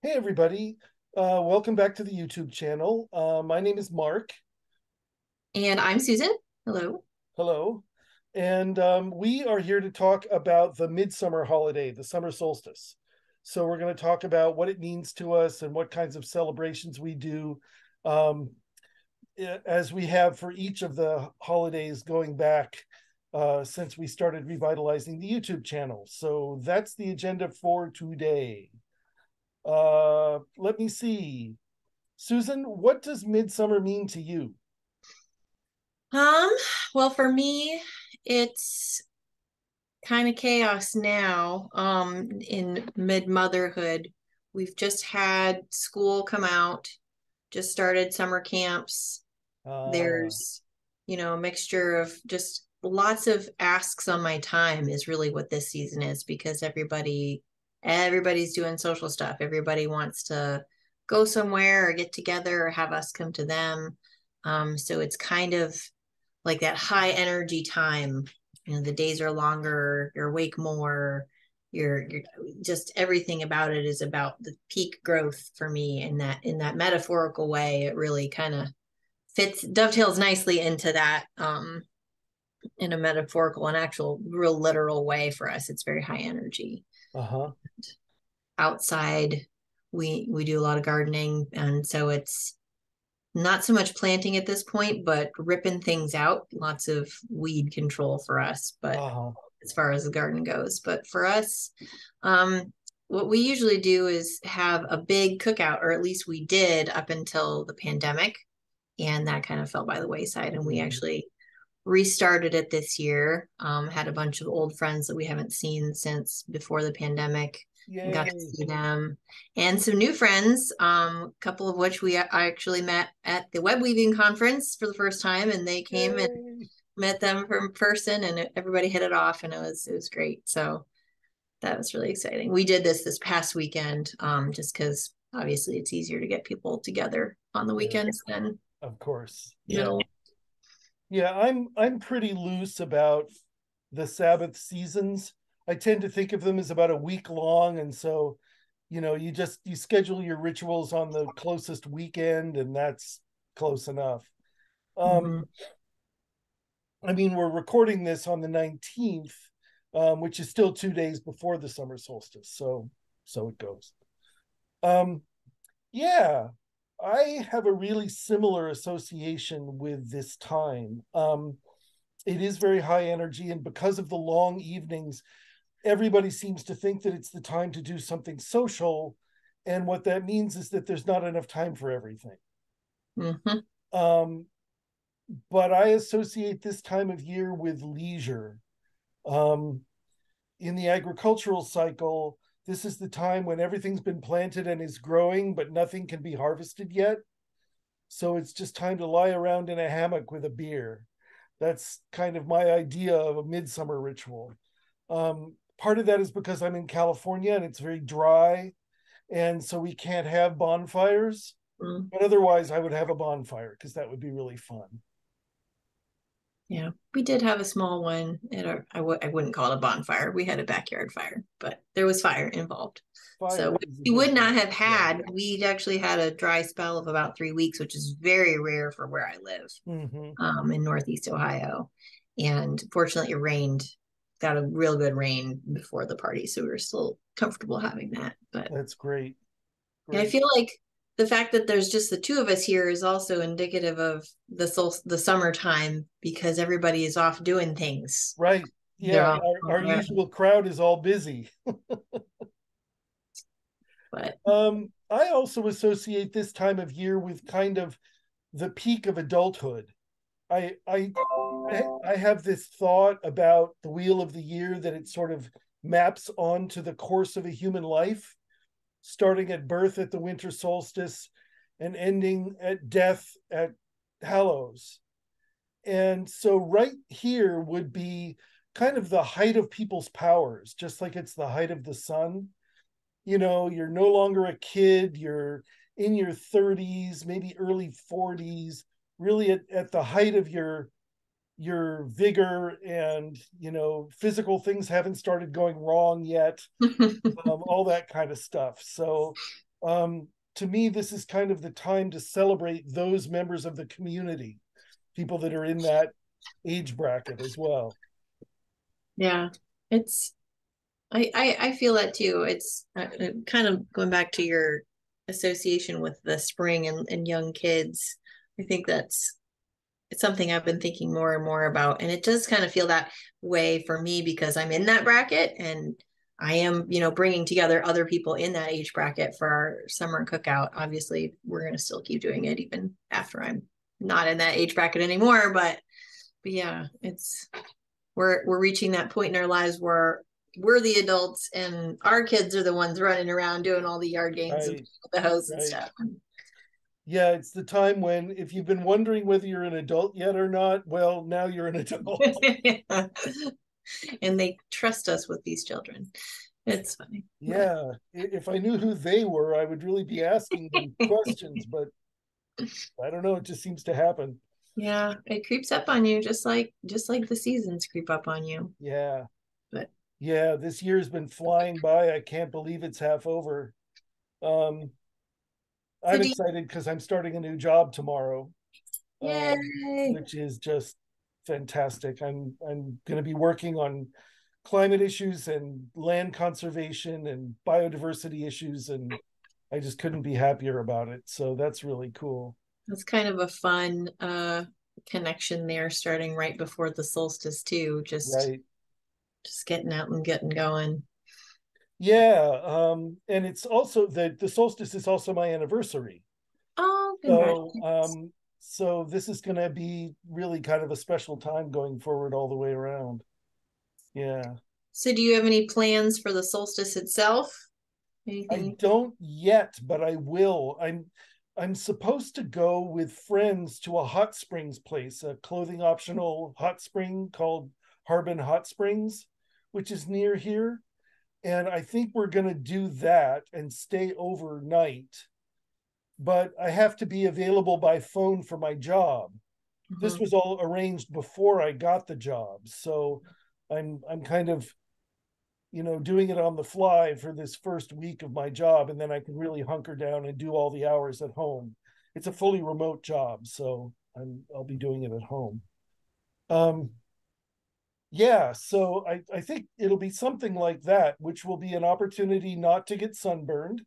Hey, everybody. Welcome back to the YouTube channel. My name is Mark. And I'm Susan. Hello. Hello. And we are here to talk about the midsummer holiday, the summer solstice. So, we're going to talk about what it means to us and what kinds of celebrations we do, um, as we have for each of the holidays going back since we started revitalizing the YouTube channel. So, that's the agenda for today. Let me see. Susan, what does midsummer mean to you? Um, well, for me, it's kind of chaos now. In mid-motherhood, we've just had school come out, just started summer camps. Ah, There's, a mixture of just lots of asks on my time is really what this season is because everybody's doing social stuff. Everybody wants to go somewhere or get together or have us come to them. So it's kind of like that high energy time. The days are longer, you're awake more, you're just everything about it is about the peak growth for me in that metaphorical way. It really kind of fits dovetails nicely into that in a metaphorical and actual real literal way for us. It's very high energy. uh-huh. Outside, we do a lot of gardening, and so it's not so much planting at this point, but ripping things out. Lots of weed control for us, but Uh-huh. as far as the garden goes. But for us, what we usually do is have a big cookout, or at least we did up until the pandemic. And that kind of fell by the wayside. And we Mhm. actually restarted it this year. Had a bunch of old friends that we haven't seen since before the pandemic and got to Yay. see them, and some new friends, a couple of which I actually met at the web weaving conference for the first time, and they came and Yay. met them from person, and everybody hit it off, and it was great. So that was really exciting. We did this past weekend, just because obviously it's easier to get people together on the Yeah, weekends than of course. Yeah. middle. Yeah, I'm pretty loose about the Sabbath seasons. I tend to think of them as about a week long, and so, you schedule your rituals on the closest weekend, and that's close enough. Um, Mm-hmm. I mean, we're recording this on the 19th, which is still 2 days before the summer solstice. So it goes. Um, yeah, I have a really similar association with this time. It is very high energy, and because of the long evenings, everybody seems to think that it's the time to do something social. And what that means is that there's not enough time for everything. Mm-hmm. Um, but I associate this time of year with leisure. Um, in the agricultural cycle, this is the time when everything's been planted and is growing, but nothing can be harvested yet. So it's just time to lie around in a hammock with a beer. That's kind of my idea of a midsummer ritual. Part of that is because I'm in California and it's very dry, and so we can't have bonfires. Mm. But otherwise, I would have a bonfire because that would be really fun. Yeah, we did have a small one at I wouldn't call it a bonfire. We had a backyard fire, but there was fire involved. So Fire what is a we good would not thing. have Yeah. had, we'd actually had a dry spell of about 3 weeks, which is very rare for where I live, Mm-hmm. in Northeast Ohio. And fortunately, it rained, got a real good rain before the party. So we were still comfortable having that. But That's great. I Great. feel like the fact that there's just the two of us here is also indicative of the summertime because everybody is off doing things. Right. They're Yeah. all, Our usual crowd is all busy. but I also associate this time of year with kind of the peak of adulthood. I I I have this thought about the wheel of the year that it sort of maps onto the course of a human life, starting at birth at the winter solstice and ending at death at Hallows. And so right here would be kind of the height of people's powers, just like it's the height of the sun. You're no longer a kid, you're in your 30s, maybe early 40s, really at the height of your vigor, and physical things haven't started going wrong yet, all that kind of stuff. So to me, this is kind of the time to celebrate those members of the community, people that are in that age bracket as well. Yeah, it's I feel that too. It's kind of going back to your association with the spring and young kids. I think it's something I've been thinking more and more about. And it does kind of feel that way for me because I'm in that bracket and I am, bringing together other people in that age bracket for our summer cookout. Obviously, we're going to still keep doing it even after I'm not in that age bracket anymore. But yeah, we're reaching that point in our lives where we're the adults and our kids are the ones running around doing all the yard games and Right, the hose and right. stuff. Yeah, it's the time when, if you've been wondering whether you're an adult yet or not, well, now you're an adult. And they trust us with these children. It's funny. Yeah, if I knew who they were, I would really be asking them questions, but I don't know, it just seems to happen. Yeah, it creeps up on you just like the seasons creep up on you. Yeah. But Yeah, this year's been flying by. I can't believe it's half over. Um, so I'm do you, excited because I'm starting a new job tomorrow, yay. which is just fantastic. I'm going to be working on climate issues and land conservation and biodiversity issues, and I just couldn't be happier about it. So that's really cool. That's kind of a fun connection there starting right before the solstice too. Right. Just getting out and getting going. Yeah. And it's also the solstice is also my anniversary. Oh, So congratulations. so this is going to be really kind of a special time going forward all the way around. Yeah. So do you have any plans for the solstice itself? I Anything? don't yet, but I will. I'm supposed to go with friends to a hot springs place, a clothing optional hot spring called Harbin Hot Springs, which is near here. And I think we're going to do that and stay overnight. But I have to be available by phone for my job. This Mhm. was all arranged before I got the job. So I'm kind of, doing it on the fly for this first week of my job, and then I can really hunker down and do all the hours at home. It's a fully remote job, so I'll be doing it at home. Um, yeah, so I think it'll be something like that, which will be an opportunity not to get sunburned.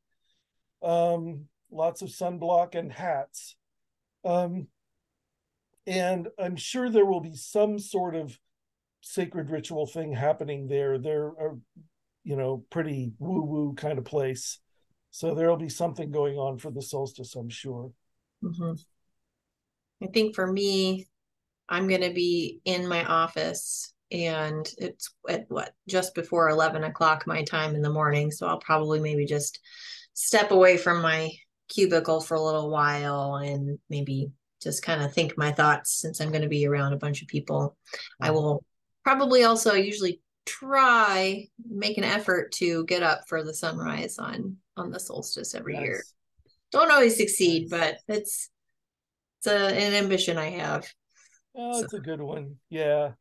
Lots of sunblock and hats. Um, and I'm sure there will be some sort of sacred ritual thing happening there. There are, pretty woo-woo kind of place. So there'll be something going on for the solstice, I'm sure. Mhm. I think for me, I'm going to be in my office and it's at what, just before 11 o'clock my time in the morning. So I'll probably maybe just step away from my cubicle for a little while and maybe just kind of think my thoughts since I'm going to be around a bunch of people. I Mhm. will probably also usually try make an effort to get up for the sunrise on the solstice every year. Nice. Don't always succeed, Nice. but an ambition I have. Oh, So it's a good one. Yeah.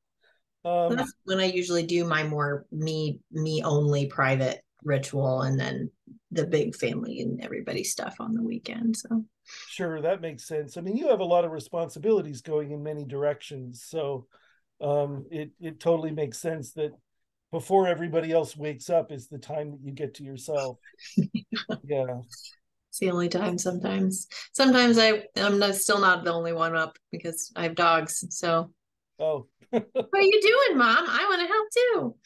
that's when I usually do my more me only private ritual and then the big family and everybody stuff on the weekend. So Sure, that makes sense. I mean, you have a lot of responsibilities going in many directions, so it totally makes sense that before everybody else wakes up is the time that you get to yourself. Yeah. it's the only time sometimes. Sometimes still not the only one up because I have dogs. So Oh. what are you doing, Mom? I want to help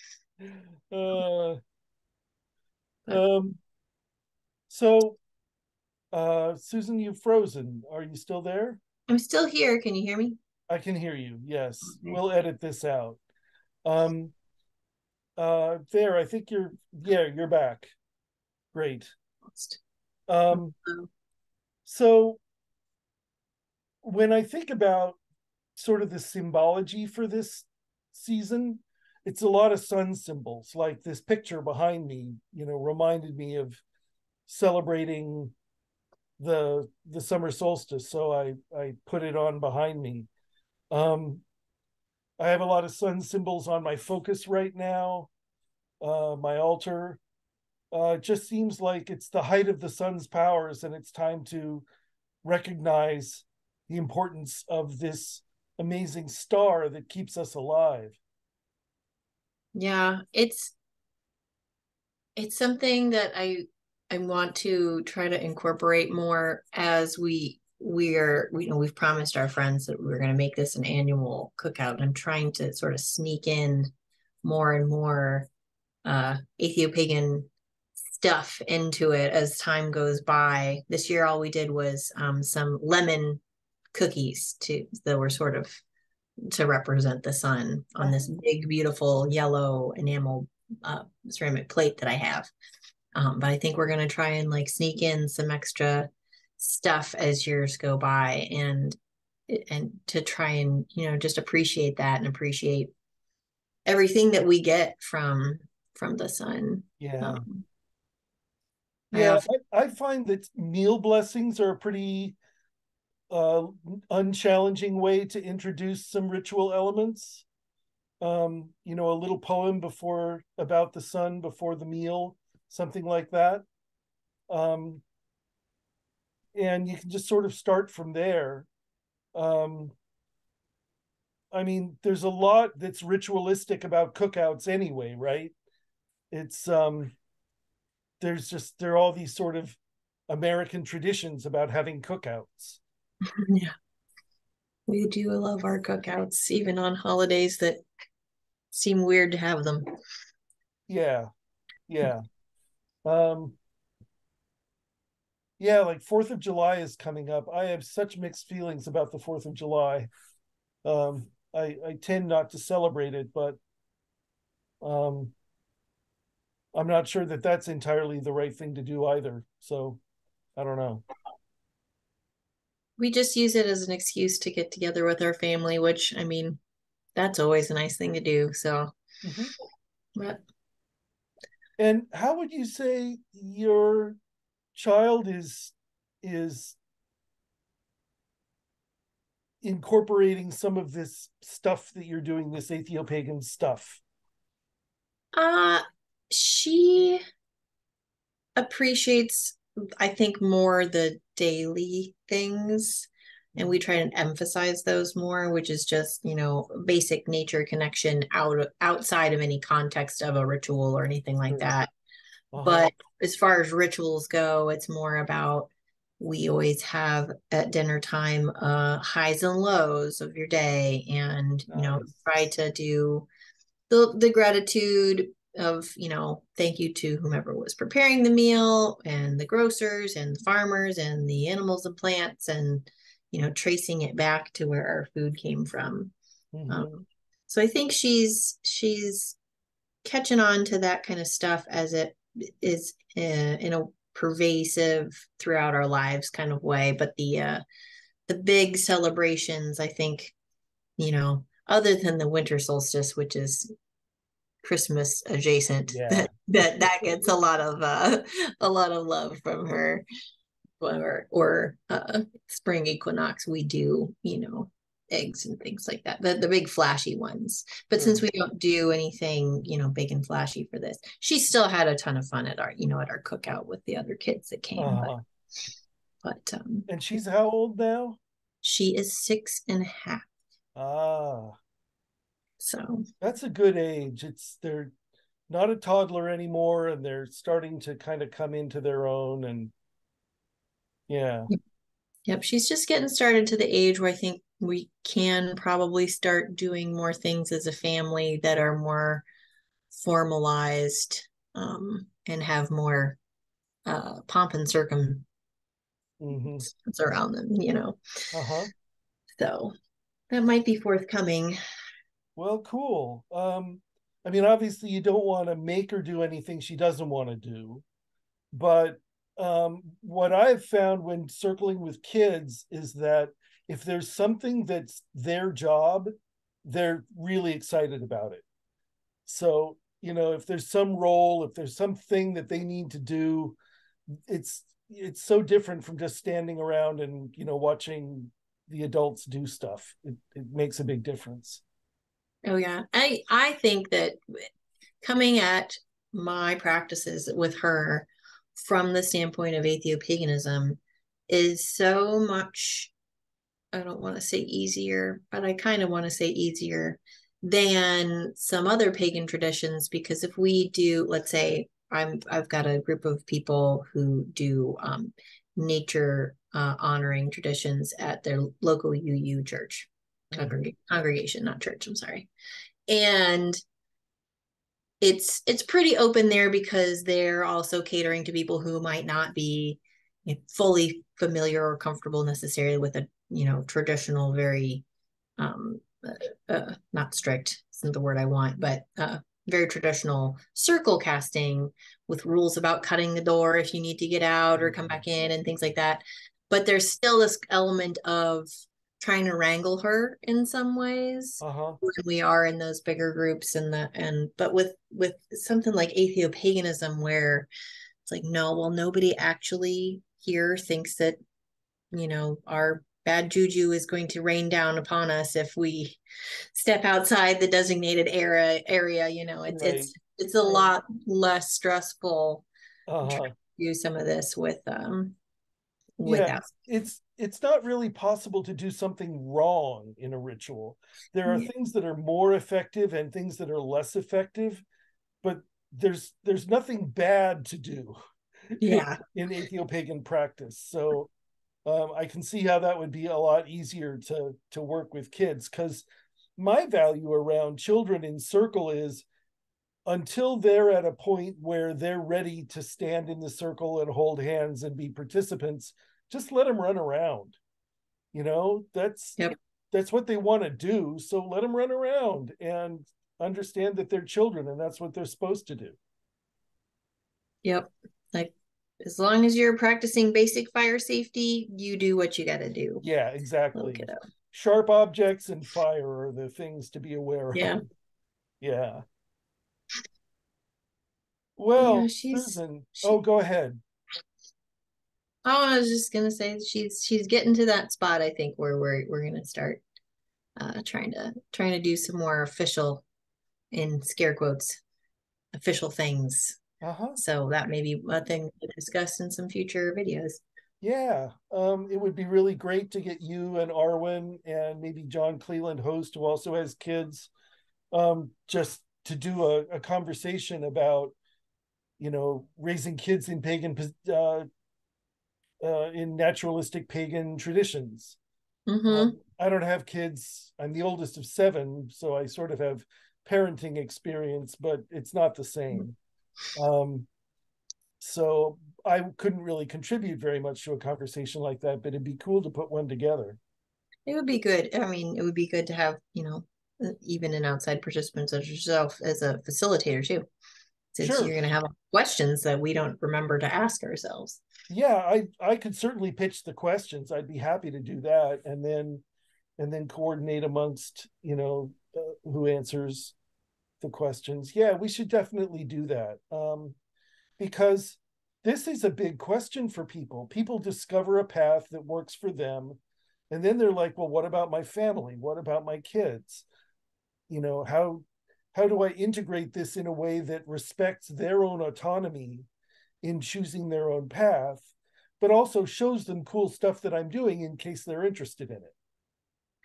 too. uh, But um, so Susan, you've frozen. Are you still there? I'm still here. Can you hear me? I can hear you. Yes. Okay. We'll edit this out. Um, there, I think you're back. Great. Um, so when I think about sort of the symbology for this season, it's a lot of sun symbols. Like this picture behind me, reminded me of celebrating the summer solstice. So I put it on behind me. Um, I have a lot of sun symbols on my focus right now, my altar. It just seems like it's the height of the sun's powers, and it's time to recognize the importance of this amazing star that keeps us alive. Yeah, it's something that I want to try to incorporate more as we've promised our friends that we're going to make this an annual cookout. And I'm trying to sort of sneak in more and more Atheopagan stuff into it as time goes by. This year, all we did was some lemon cookies that were sort of to represent the sun on this big, beautiful yellow enamel ceramic plate that I have. But I think we're going to try and like sneak in some extra stuff as years go by, and to try and just appreciate that and appreciate everything that we get from the sun. Yeah. I Yeah, often I find that meal blessings are a pretty uh, unchallenging way to introduce some ritual elements. A little poem before about the sun before the meal, something like that. Um, and you can just sort of start from there. Um, I mean, there's a lot that's ritualistic about cookouts anyway, right? It's there are all these sort of American traditions about having cookouts. yeah, we do love our cookouts, even on holidays that seem weird to have them. Yeah, yeah. Um, yeah, like 4th of July is coming up. I have such mixed feelings about the 4th of July. I tend not to celebrate it, but um, I'm not sure that that's entirely the right thing to do either. So I don't know. We just use it as an excuse to get together with our family, which I mean, that's always a nice thing to do. So, Mhm. but And how would you say your child is incorporating some of this stuff that you're doing, this Atheopagan stuff? uh she appreciates, I think, more the daily things. And we try and emphasize those more, which is just, basic nature connection outside of any context of a ritual or anything like Sure. that. Uh-huh. But as far as rituals go, it's more about we always have at dinner time highs and lows of your day, and Nice. try to do the gratitude of thank you to whomever was preparing the meal, and the grocers and the farmers and the animals and plants, and tracing it back to where our food came from. Mm-hmm. So I think she's catching on to that kind of stuff as it is in a pervasive throughout our lives kind of way. But the big celebrations, I think, other than the winter solstice, which is Christmas adjacent, Yeah. that gets a lot of love from her. Or spring equinox, we do eggs and things like that, the big flashy ones. But since Sure. we don't do anything big and flashy for this, she still had a ton of fun at our cookout with the other kids that came. but Uh-huh. but And she's how old now? she is 6.5. Ah, So that's a good age. They're not a toddler anymore, and they're starting to kind of come into their own. And yeah. yep, she's just getting started to the age where I think we can probably start doing more things as a family that are more formalized, and have more pomp and circumstance Mm-hmm. around them. Uh-huh. So that might be forthcoming. Well, cool. I mean, obviously you don't want to make her do anything she doesn't want to do, but what I've found when circling with kids is that if there's something that's their job, they're really excited about it. So, if there's some role, if there's something that they need to do, it's so different from just standing around and, watching the adults do stuff. It makes a big difference. Oh yeah, I think that coming at my practices with her from the standpoint of Atheopaganism is so much, I don't want to say easier, but I kind of want to say easier than some other pagan traditions. Because if we do, let's say I've got a group of people who do nature honoring traditions at their local UU church, congregation, not church, I'm sorry. And it's pretty open there because they're also catering to people who might not be fully familiar or comfortable necessarily with a traditional, very not strict isn't the word I want, but very traditional circle casting with rules about cutting the door if you need to get out or come back in and things like that. But there's still this element of trying to wrangle her in some ways when we are in those bigger groups but with something like Atheopaganism, where it's like, no, well, nobody actually here thinks that our bad juju is going to rain down upon us if we step outside the designated area. It's a lot less stressful to do some of this without. It's not really possible to do something wrong in a ritual. There are things that are more effective and things that are less effective, but there's nothing bad to do in Atheopagan practice. So I can see how that would be a lot easier to work with kids, because my value around children in circle is, until they're at a point where they're ready to stand in the circle and hold hands and be participants, just let them run around. That's what they want to do. So let them run around and understand that they're children and that's what they're supposed to do. Yep. Like, as long as you're practicing basic fire safety, you do what you got to do. Yeah, exactly. Sharp objects and fire are the things to be aware of. Yeah. Well, Susan, go ahead. Oh, I was just gonna say she's getting to that spot, I think, where we're gonna start trying to do some more official, in scare quotes, official things. So that may be a thing to discuss in some future videos. Yeah, it would be really great to get you and Arwen and maybe John Cleland, host, who also has kids, just to do a conversation about, raising kids in pagan, in naturalistic pagan traditions. I don't have kids. I'm the oldest of 7, so I sort of have parenting experience, but it's not the same. So I couldn't really contribute very much to a conversation like that, but it'd be cool to put one together. It would be good. I mean, it would be good to have, even an outside participant such as yourself as a facilitator too, since you're going to have questions that we don't remember to ask ourselves. Yeah, I could certainly pitch the questions. I'd be happy to do that, and then coordinate amongst who answers the questions. Yeah, we should definitely do that, because this is a big question for people. People discover a path that works for them, and then they're like, well, what about my family? What about my kids? How do I integrate this in a way that respects their own autonomy in choosing their own path, but also shows them cool stuff that I'm doing in case they're interested in it?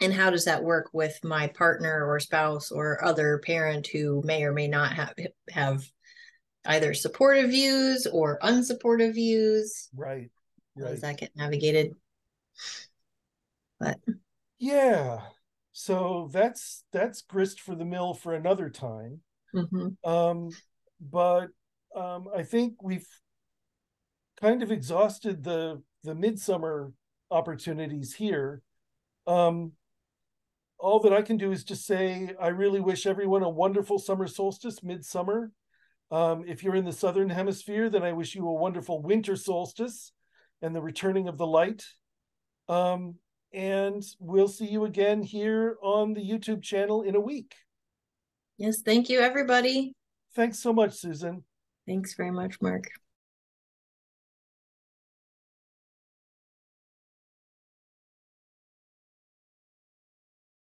And how does that work with my partner or spouse or other parent who may or may not have either supportive views or unsupportive views? Right. How does that get navigated? But yeah, so that's grist for the mill for another time. But I think we've kind of exhausted the Midsummer opportunities here. All that I can do is just say I really wish everyone a wonderful summer solstice, midsummer. If you're in the southern hemisphere, then I wish you a wonderful winter solstice and the returning of the light. And we'll see you again here on the YouTube channel in a week. Yes, thank you, everybody. Thanks so much, Susan. Thanks very much, Mark.